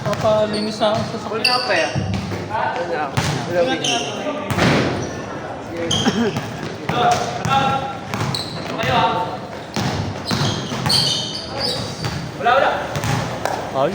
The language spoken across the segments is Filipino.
Papalinis na ako sa sakit. Wala pa yan. Wala. Ay.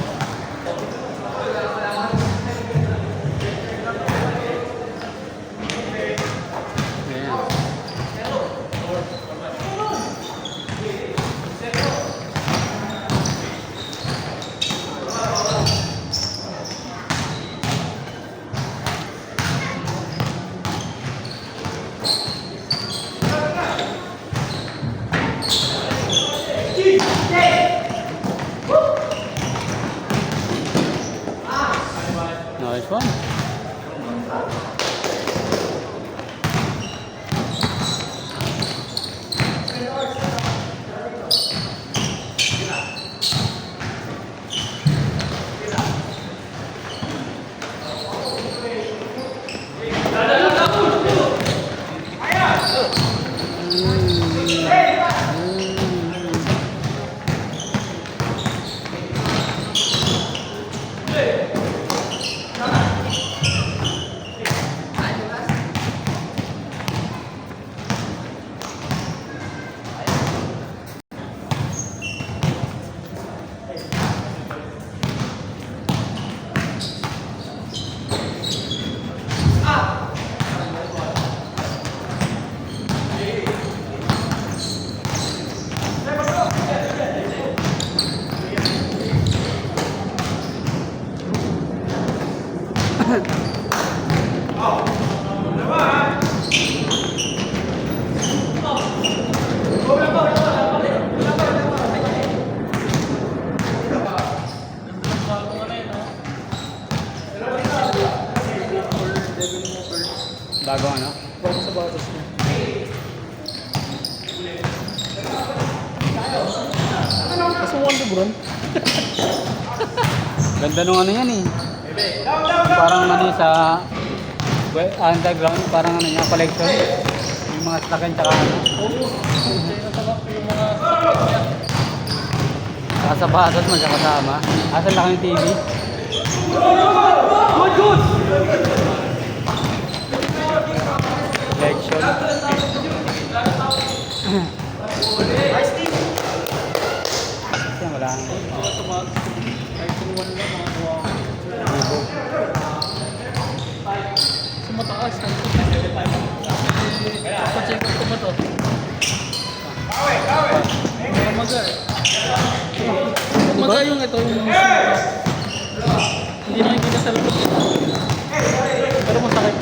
Nice one. Bago ano? Bago sa batas niya. Kasi mo ang libron. Ganda nung ano yan eh. Parang ano sa underground, parang ano niya, collection. Yung mga slakan tsaka ano. Yung mga sakit niya. Kasabasas mo siya kasama. Asan lang yung TV? Good! Collection. Yan, wala nang Sa mga iPhone 1 lang, mga gawa ko. libo. Sa mataas. Pacheck ko ba to? Maga eh. Maga yung ito, yung mga hindi nakikita sa labas. Pero masakit.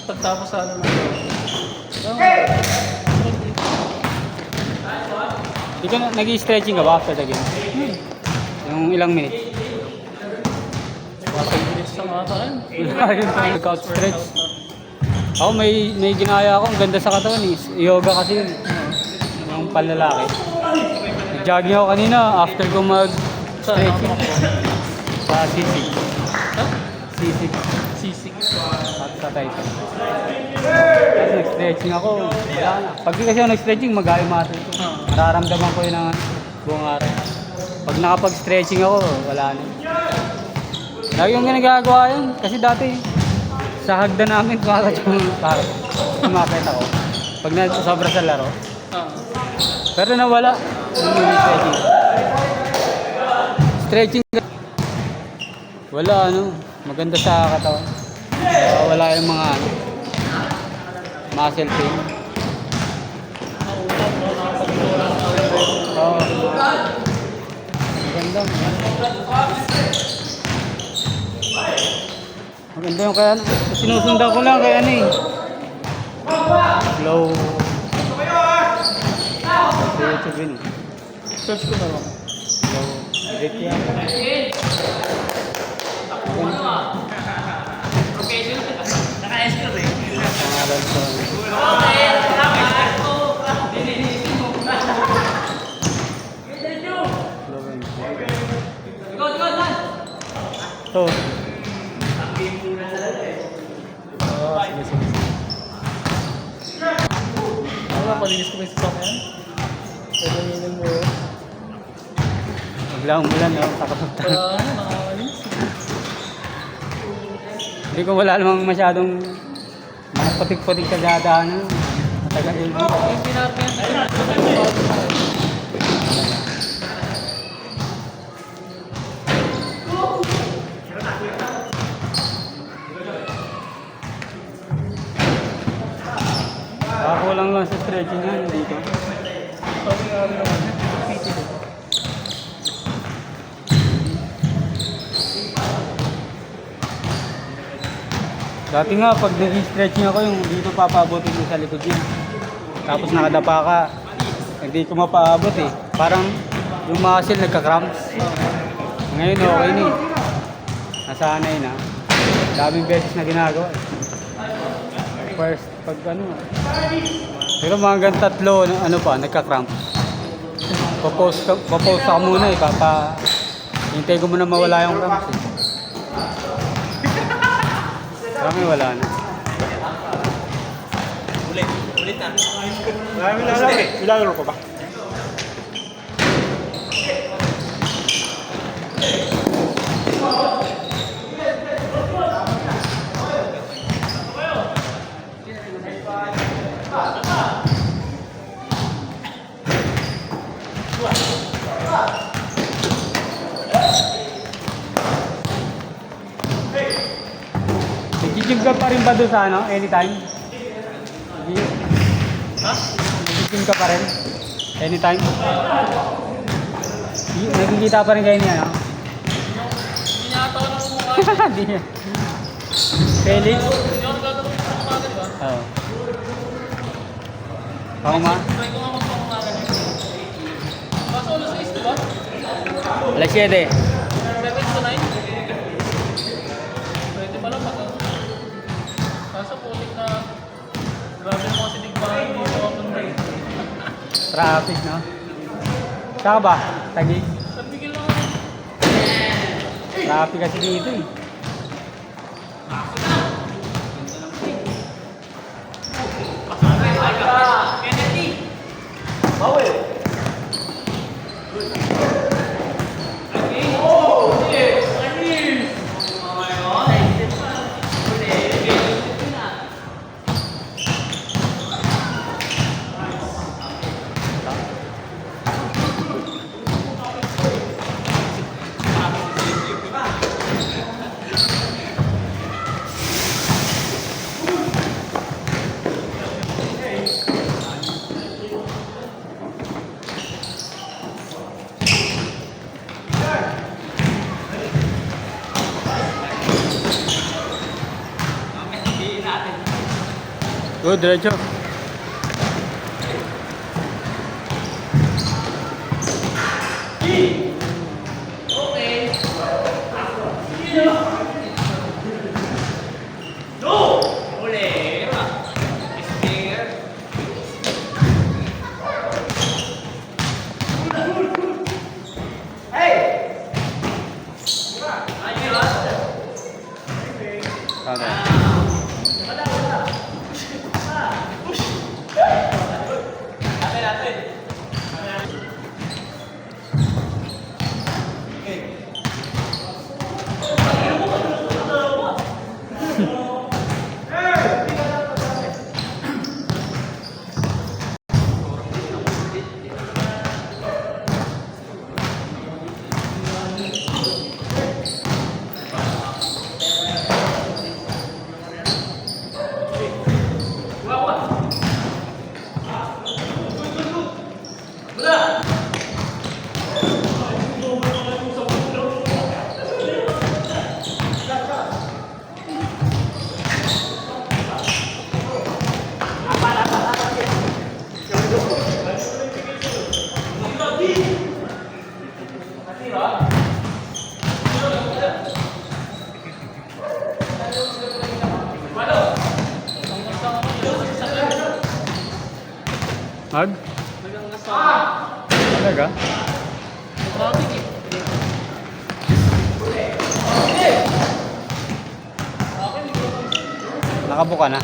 Pagtapos sa ano na. Di ka nag-i-stretching ka ba after the game? Yung ilang minutes? Bilis sa mga kain. Ayun pa, workout stretch. Ako may ginaya ako, ang ganda sa katawan eh. Yoga kasi yun. Yung panlalaki. Nag-jogging ako kanina after ko mag-stretching. Sa C6. Ha? C6. Sisig. At sa Titan. Tapos nag-stretching ako. Wala na. Pag di kasi ako nag-stretching, mag-ayo muscle ko. Nararamdaman ko yun ng buong araw. Pag nakapag-stretching ako, wala na. Lagi yung ginagagawa yun. Kasi dati, sa hagdan namin, kumakit ako. Pag sobra sa laro. Pero nawala. Yung stretching. Stretching. Wala ano. Maganda sa katawan. Wala yung mga muscle pain. Oo. Maganda. Maganda yung kaya. Sinusundan ko lang kaya ano eh. Slow. Sa YouTube yun eh. Search ko na lang. Slow. Edit yan. To. Sige, sige. Ano, palinis ko ba yung sasakyan? Pwede nilin mo yun. Biglang umulan, no? Takot. Kaya ano, nakakalinis. Hindi ko wala namang masyadong mga putik-putik sa dadaanan. Matagal yun. Yung pinapin Kulang lang sa stretching yan dito. sabi nga rin naman, PT ko. Dati nga, pag nag-stretching ako, yung dito papabutin mo sa likod niya. Tapos nakadapa ka, hindi ko mapaabot eh. Parang yung muscle nagka-cramps. Ngayon okay na eh. Nasanay na. Daming beses na ginagawa eh. First, pag ano. Pero mga hanggang 3, ano pa, nagka-cramp. Papose ka muna eh, hintay ko muna mawala yung cramps eh. Kami wala na. Ulit na. Marami na lang eh. Ilalaro ko ba? Nag-gym ka pa rin ba doon sa ano? Anytime? Ha? Nag-gym ka pa rin? Anytime? Nagkikita pa rin kayo niya, no? Hindi niya ata ako ng kumukha. Hindi niya. Felix? Hindi ako nagagawin sa kumukha, di ba? Oo. Pakuma? Try ko nga magpakumagan. Kaso alas 6, di ba? Alas 7. 7 to 9? Pwede pala pag kaso pulit na grabe mo kasi digbahan dito ako eh. Traffic, no? Saka ba? Tagig? Sa bigil lang ako. Traffic kasi dito eh. Good, diretso. Mag? Talaga? Traffic eh. Nakabuka na.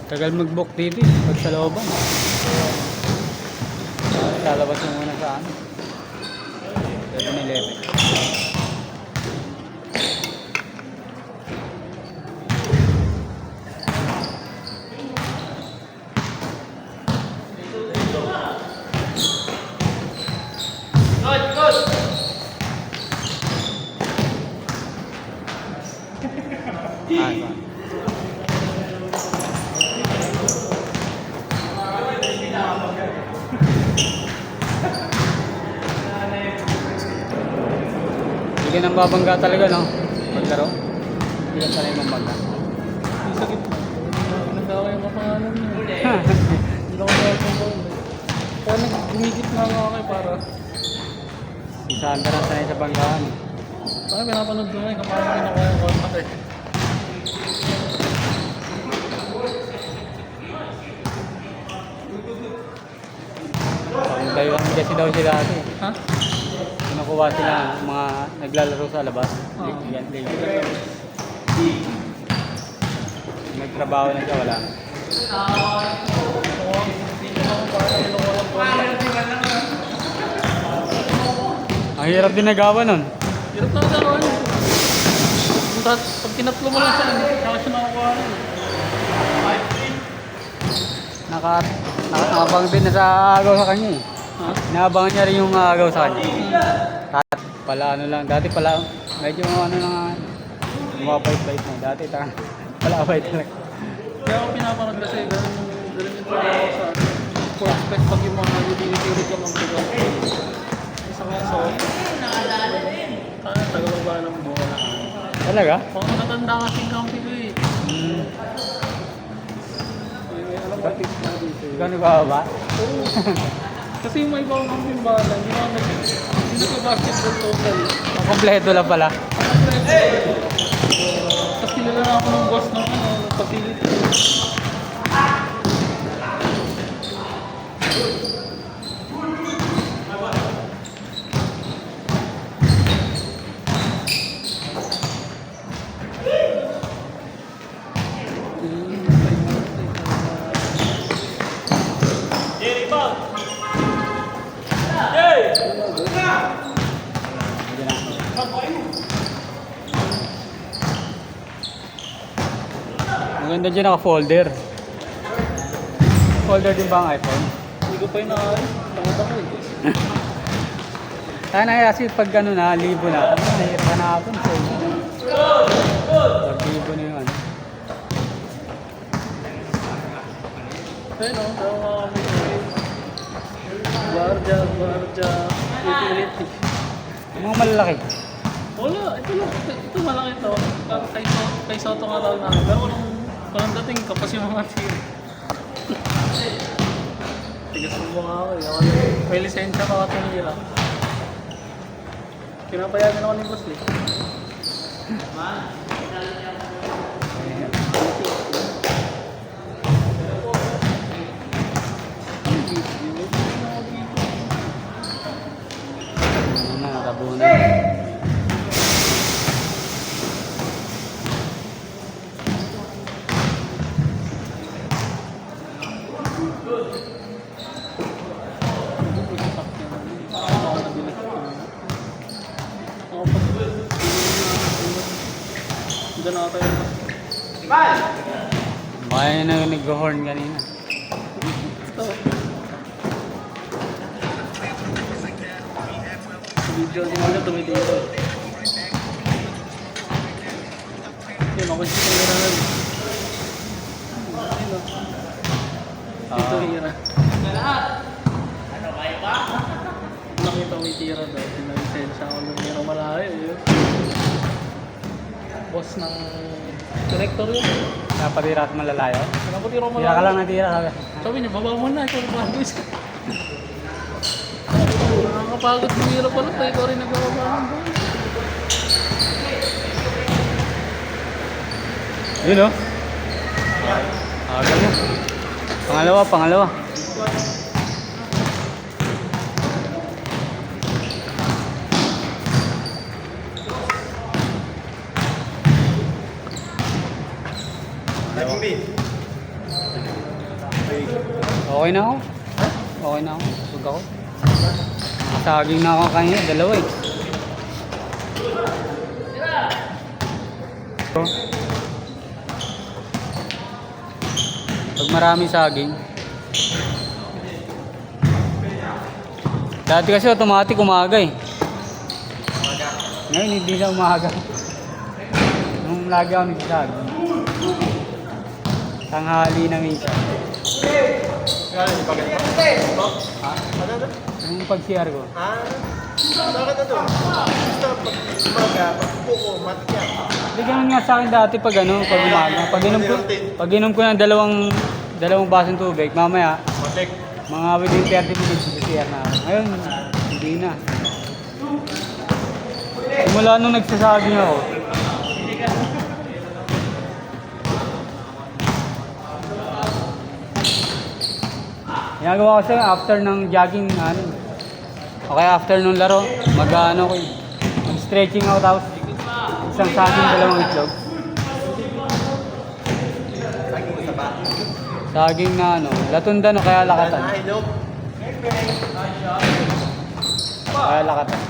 Tagal mag-book dito eh, pag sa looban. Lalabas mo muna sa ano. 7-Eleven. Ah, ito. Hindi ka nang babangga talaga, no? Paglaro. Hindi ka sanay mambangga. Yung sakit. Nagdaway yung kapangalan niya. Hindi na ako dahil kung bawal. Kaya gumigit na nga ako para. Isahan ka na sanay sa banggaan. Kaya pinapanood ko nga yung kapangalan niya ako yung kontak eh. Pagdayuan kasi daw sila ate. Ha? Kinukuha sila ng mga naglalaro sa labas. Oo. Nagtrabaho na siya, wala na. Ang hirap din nagawa nun. Hirap na sa ano. Pag kinatlo mo lang siya, kaya siya nakakuha rin. Nakabang din na sa agaw sa kanya eh. Ha? Naabangan niya rin yung agaw sa kanya. Tat pala ano lang, dati pala medyo ano na lumapait-bait na. Dati pala bait lang. Kaya ako pinapanood kasi ganun yung trabaho sa prospect pag yung mga utility ka magbigaw. Isa nga sa tagal ba ng bola. Talaga? Kung nakatanda kasing kampi ko eh. Alam mo, tips na dito eh. Gano'n ba ba? Oo. Kasi yung may ibang kampi bala, hindi nagka-basketball total. Kompleto lang pala. Tapos kilala na ako ng boss ng facility. Maganda dyan naka-folder. Folder din ba ang iPhone? Hindi ko pa yung nakaalis. Takot ako eh. Sana kasi pag gano'n na, libo na. Nahirap ka na hapon. Pag libo na yun. Ayun o, tawag nga kami eh. Barja, utility. Yung mga malalaki. Wala, ito lang. Ito malaki ito. Kay Soto nga tawag namin. Pero walang dating kapos yung mga team. Tigas mo nga ako eh. May lisensya pa ka tumira. Kinapayagan ako ni Boss Lee. Ano na, natabunan. Diyan na tayo. Baka na nag-horn kanina. Ito. Video din nila tumitiro. Yun, ako siya yung hirahan. Ayun o. Ito hira. tumitira daw. Pinalisensya ako ng Miro Malayo. Yun. Boss ng director yun. Napatira at malalayo. Pinapatira mo Tira ka lang ng tira. Sabi. Sabi niya, baba mo na. Ikaw na bagos. Nakakapagod si Miro pala. Tayo ko rin nagbababa ng bola. Yun o. Agad mo. Pangalawa. Okay na ako. Busog ako. Nakasaging na ako kanina. Dalawa eh. Pag maraming saging. Dati kasi automatic umaga eh. Ngayon hindi na umaga. Nung lagi ako nagsasaging. Tanghali na minsan. Ha? Yung pag-CR ko. Bakit na to? Basta pag umaga, pag buko, matik yan. Hindi ganun nga sa akin dati pag umaga. Pag inom ko ng dalawang basong tubig, mamaya, Matik. mga within 30 minutes sa CR na ako. Ngayon, hindi na. Simula nung nagsasaging ako, ginagawa ko siya after ng jogging, okay, after nung laro, mag-stretching ako tapos isang saging, dalawang itlog. Saging na latundan o kaya lakatan. Kaya lakatan.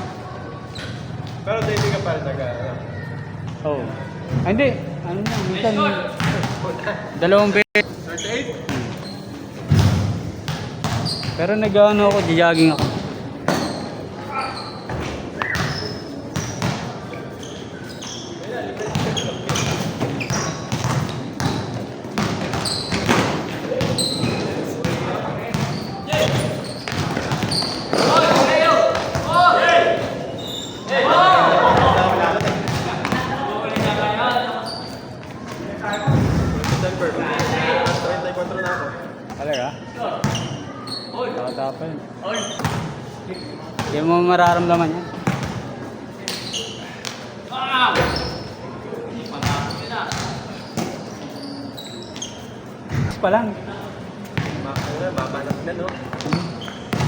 Pero hindi ka pa rin Oo. Ay, hindi. Minsan, dalawang beses. 38? Pero ako, jogging ako. December. 34 na ako. Talaga? Tapos. Hindi mo mararamdaman yan. Pa lang. Mabanap na, no?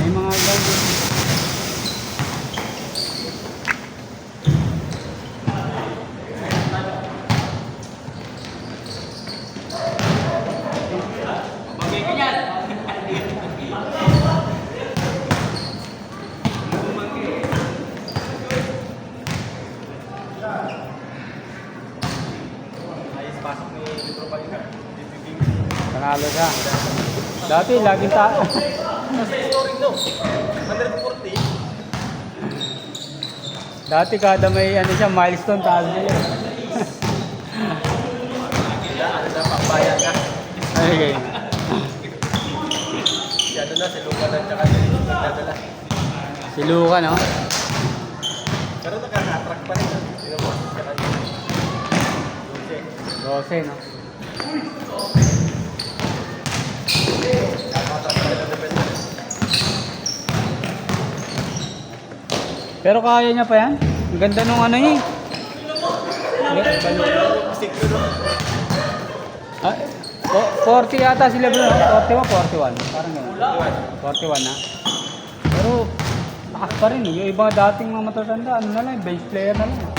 May mga ground dito. Pasok ni Petro Palika. Panalo siya. Dati, laging ta... Kasi scoring, no? 140. Dati kada may milestone, taas niya. Na, pambayan ka. Okay. Siyado na, si Luka na tsaka si nagdadala. Si Luka, no? Pero nakaka-attract pa rin. Sino mo? Tsaka yun. 12, no? Nakaka-attract pa rin ang defender. Pero kaya niya pa yan? Ang ganda nung niya eh. Sikro, no? Ah, 40 yata sila bro, 40 o 41? Parang gano'n. 41 na. Pero, lakas pa rin eh. Yung ibang dating mga matatanda, na lang, bench player na lang.